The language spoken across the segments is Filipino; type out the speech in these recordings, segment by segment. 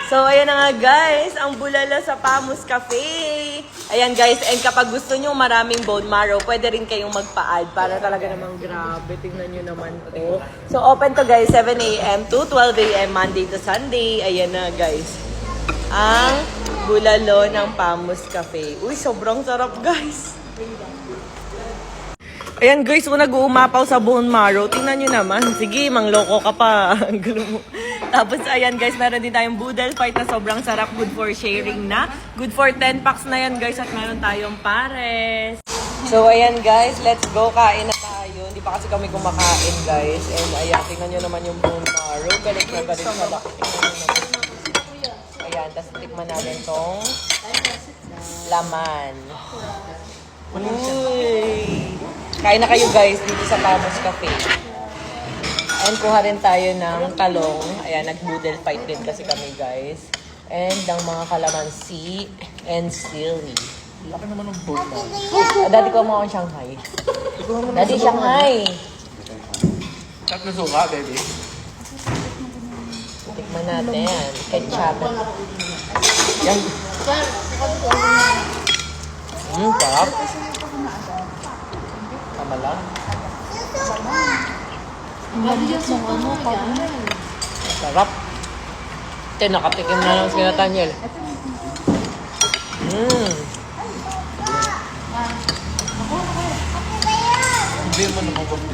So, ayan na nga guys, ang bulalo sa Pamus Cafe. Ayan guys, and kapag gusto nyo maraming bone marrow, pwede rin kayong magpa-add para talaga namang grabe. Tingnan nyo naman to. So, open to guys, 7 a.m. to 12 a.m. Monday to Sunday. Ayan na guys, ang bulalo ng Pamus Cafe. Uy, sobrang sarap guys. Ayan guys, kung nag-uumapaw sa bone marrow, tingnan nyo naman. Sige, mangloko ka pa. Ang gulo mo. Tapos ayan guys, meron din tayong boodle fight na sobrang sarap. Good for sharing na. Good for 10 packs na yan guys. At meron tayong pares. So ayan guys, let's go. Kain na tayo. Hindi pa kasi kami kumakain guys. And ayan, tingnan nyo naman yung bone marrow. Galit na galit sa laki. Ayan, tapos tikman natin tong laman. Uy! Kain na kayo guys dito sa Pamus Cafe. And kuha rin tayo ng talong. Ayan, nag-boodle fight din kasi kami guys. And ang mga kalamansi and sili. Laki naman ng boat na. Daddy ko mo ang Shanghai. Daddy, Shanghai. Tatlo suka, baby. Tikman natin. Ketchup. Yan. Sarap. Tama lang. Sarap. Ito, nakatikim na lang si Nathaniel. Hindi mo naman kung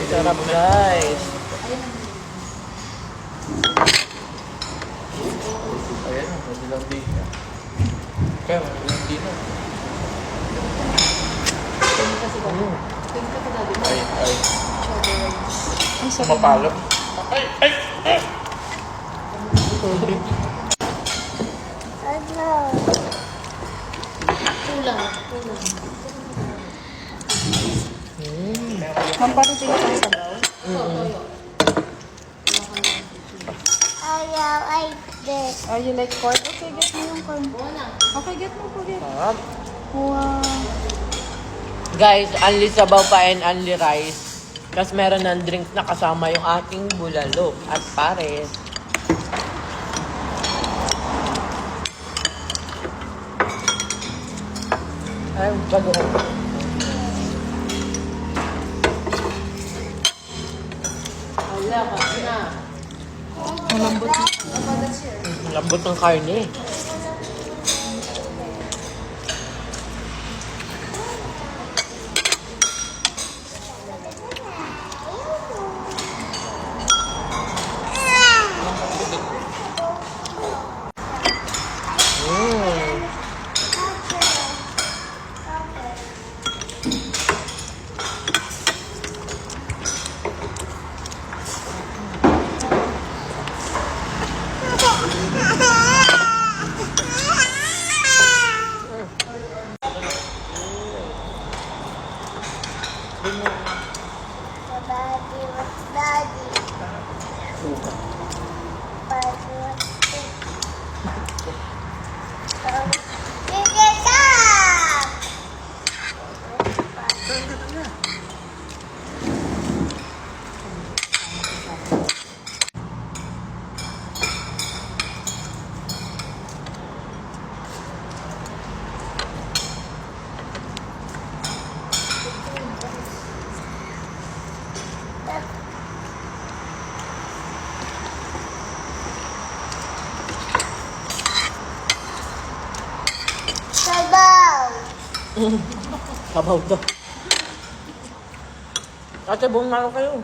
Sarap guys. ayan, hindi lang di. Pero, hindi na. Ay. Sumapalot. Ay! Mampano sila sa sabaw? Oh, you like corn? Okay, get mo yung corn. Okay, get mo po, get. Sarap. Wow. Guys, only sabaw pa and only rice. Tapos meron ng drinks na kasama yung ating bulalo at pares. Ay, bago. Lambot ng karne. Kabaw to. Ate, buong maro kayo.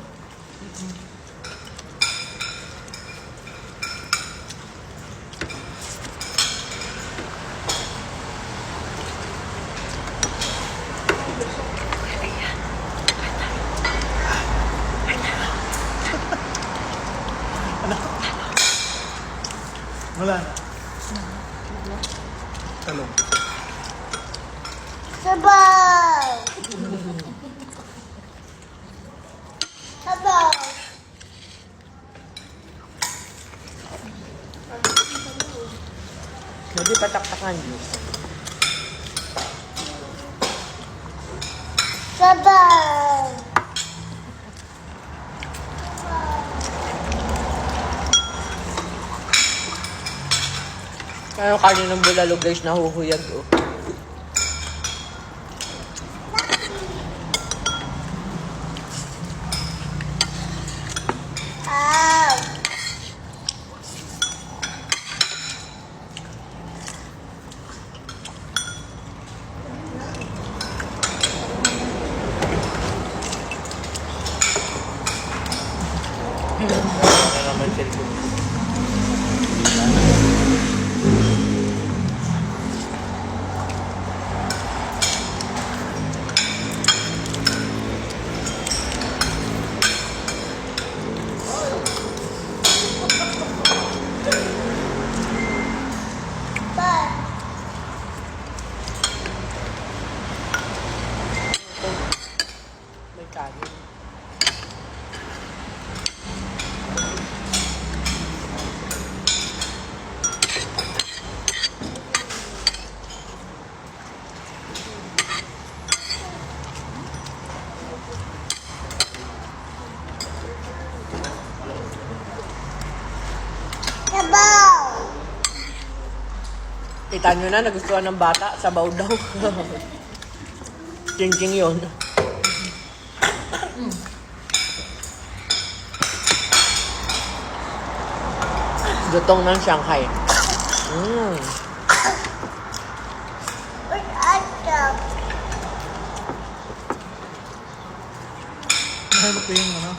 Wala na. Talong. Sabaw! Sabaw! Hindi pataktakan, Diyos. Sabaw! Kaya yung kanin ng bulalo guys, nahuhuyag oh. Ow! Ano naman cellphone? May kanin. Sabaw! Kita nyo na, nagustuhan ng bata, sabaw daw. Ching-ching yun. Lutong ng Shanghai. Mm. With ketchup. Ano ko yung ano?